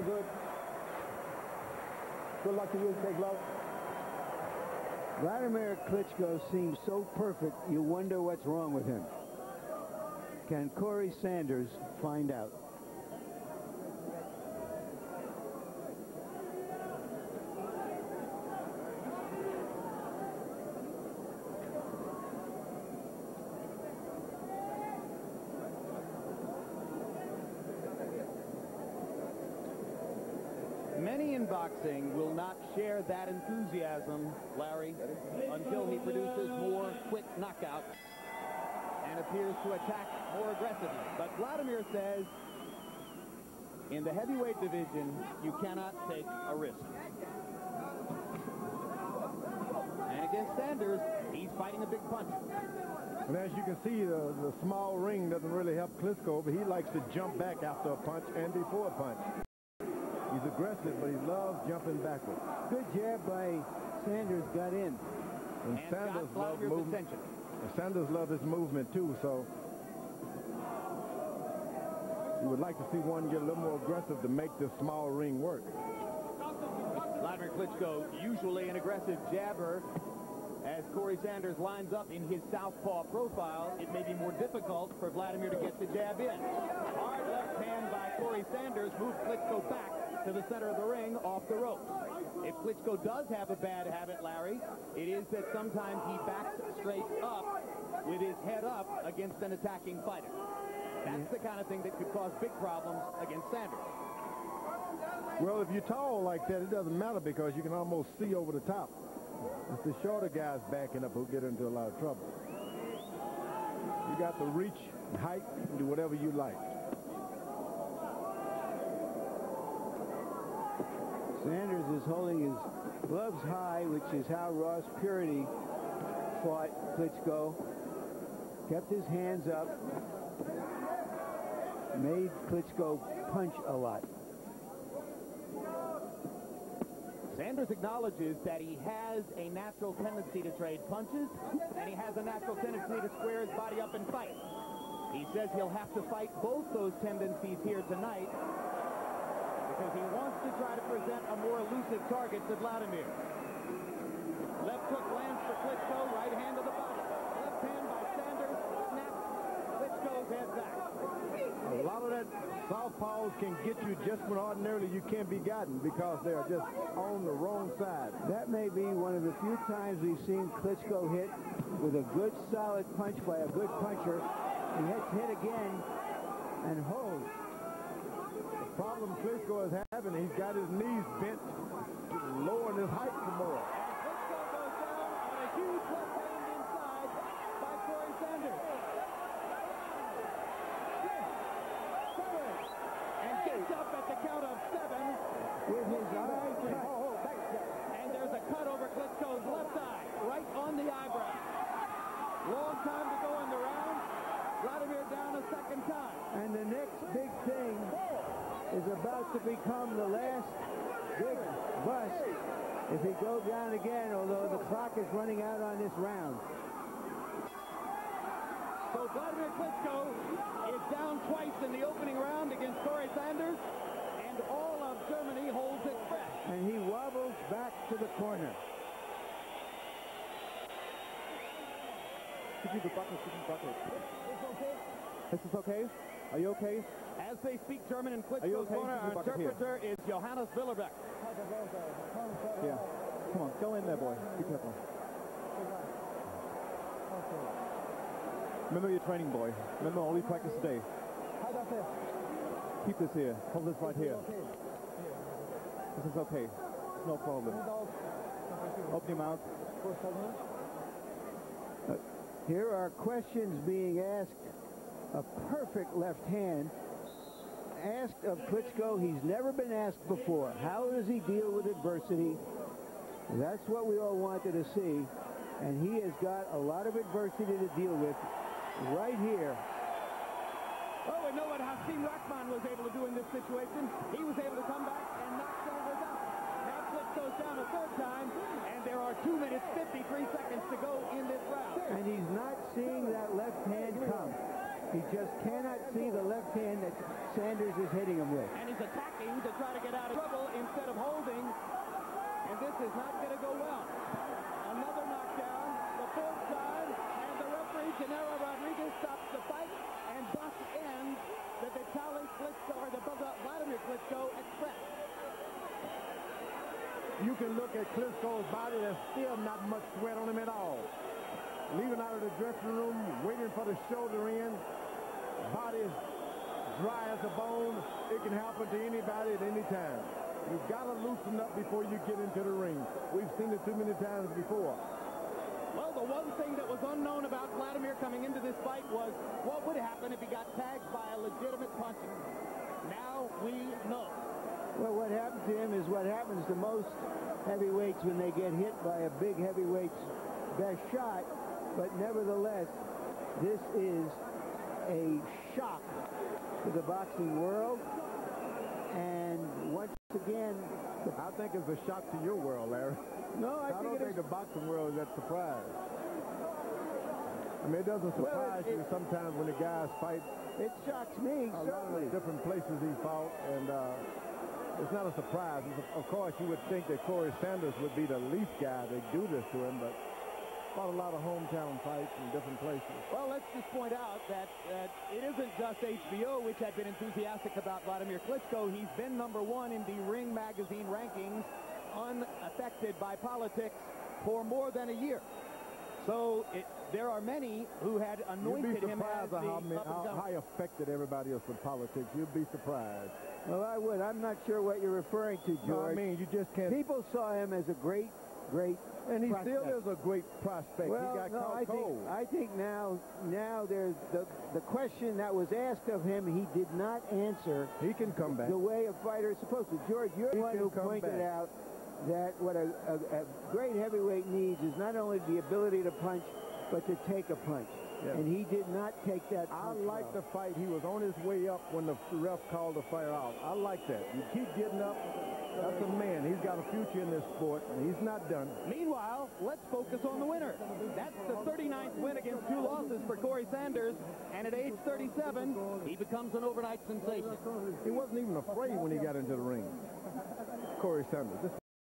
good. Good luck to you, Big Love. Wladimir Klitschko seems so perfect, you wonder what's wrong with him. Can Corrie Sanders find out? Many in boxing will not share that enthusiasm, Larry, until he produces more quick knockouts and appears to attack more aggressively. But Wladimir says, in the heavyweight division, you cannot take a risk. And against Sanders, he's fighting a big punch. And as you can see, the small ring doesn't really help Klitschko, but he likes to jump back after a punch and before a punch. He's aggressive, but he loves jumping backwards. Good jab by Sanders, got in. And Sanders loves movement. And Sanders loves his movement, too, so you would like to see one get a little more aggressive to make this small ring work. Wladimir Klitschko, usually an aggressive jabber. As Corrie Sanders lines up in his southpaw profile, it may be more difficult for Wladimir to get the jab in. Hard left hand by Corrie Sanders moves Klitschko back to the center of the ring off the ropes. If Klitschko does have a bad habit, Larry, it is that sometimes he backs straight up with his head up against an attacking fighter. That's the kind of thing that could cause big problems against Sanders. Well, if you're tall like that, it doesn't matter because you can almost see over the top. It's the shorter guys backing up who get into a lot of trouble. You got the reach, height, and do whatever you like. Sanders is holding his gloves high, which is how Ross Purity fought Klitschko. Kept his hands up. Made Klitschko punch a lot. Sanders acknowledges that he has a natural tendency to trade punches, and he has a natural tendency to square his body up and fight. He says he'll have to fight both those tendencies here tonight because he wants to try to present a more elusive target to Wladimir. Left hook lands for Klitschko, right hand to the body. Left hand by Sanders, snaps Klitschko's head back. A lot of that southpaws can get you just when ordinarily you can't be gotten because they are just on the wrong side. That may be one of the few times we've seen Klitschko hit with a good solid punch by a good puncher. He hits hit again and holds. The problem Klitschko is having, he's got his knees bent to lower his height some more. Klitschko goes down on a huge left hand inside by Corrie Sanders. And gets up at the count of 7 with his eyes cut. And there's a cut over Klitschko's left eye, right on the eyebrow. Long time to go in the round. Wladimir down a second time. And the next big thing is about to become the last big bust if he goes down again, although the clock is running out on this round. So Wladimir Klitschko is down twice in the opening round against Corrie Sanders, and all of Germany holds it fresh. And he wobbles back to the corner. This is okay? Are you okay? As they speak German in Klitschko's corner, our interpreter is Johannes Willerbeck. Yeah. Come on, go in there, boy. Be careful. Remember your training, boy. Remember, only practice today. Keep this here. Hold this right here. This is okay. It's no problem. Open your mouth. Here are questions being asked. A perfect left hand asked of Klitschko. He's never been asked before. How does he deal with adversity? That's what we all wanted to see. And he has got a lot of adversity to deal with right here. Oh, we know what Hasim Rahman was able to do in this situation. He was able to come back and knock Sanders out. Now Klitschko's down a third time, and there are 2 minutes, 53 seconds to go in this round. And he's not seeing that left hand come. He just cannot see the left hand that Sanders is hitting him with. And he's attacking to try to get out You can look at Klitschko's body. There's still not much sweat on him at all. Leaving out of the dressing room, waiting for the shoulder in. Body is dry as a bone. It can happen to anybody at any time. You've got to loosen up before you get into the ring. We've seen it too many times before. Well, the one thing that was unknown about Wladimir coming into this fight was what would happen if he got tagged by a legitimate puncher. Now we know. Well, what happened to him is what happens to most heavyweights when they get hit by a big heavyweight's best shot. But nevertheless, this is a shock to the boxing world. And once again, I think it's a shock to your world, Larry. No, I don't think the boxing world is that surprised. I mean, it doesn't surprise you sometimes when the guys fight. It shocks me, a certainly. lot of different places he fought, and it's not a surprise. Of course, you would think that Corrie Sanders would be the least guy to do this to him, but fought a lot of hometown fights in different places. Well, let's just point out that it isn't just HBO which had been enthusiastic about Wladimir Klitschko. He's been #1 in the Ring magazine rankings, unaffected by politics, for more than a year. So there are many who had anointed him as the how affected everybody else with politics. You'd be surprised. Well, I would. I'm not sure what you're referring to, George. No, I mean, you just can't. People saw him as a great and he prospect. still is a great prospect. Well, he got caught cold. I think now there's the question that was asked of him, he did not answer. He can come back. The way a fighter is supposed to. George, you're the one who pointed out that what a great heavyweight needs is not only the ability to punch, but to take a punch. Yeah. And he did not take that punch. I like the fight. He was on his way up when the ref called the fight out. I like that. You keep getting up. That's a man. He's got a future in this sport, and he's not done. Meanwhile, let's focus on the winner. That's the 39th win against 2 losses for Corrie Sanders, and at age 37, he becomes an overnight sensation. He wasn't even afraid when he got into the ring. Corrie Sanders.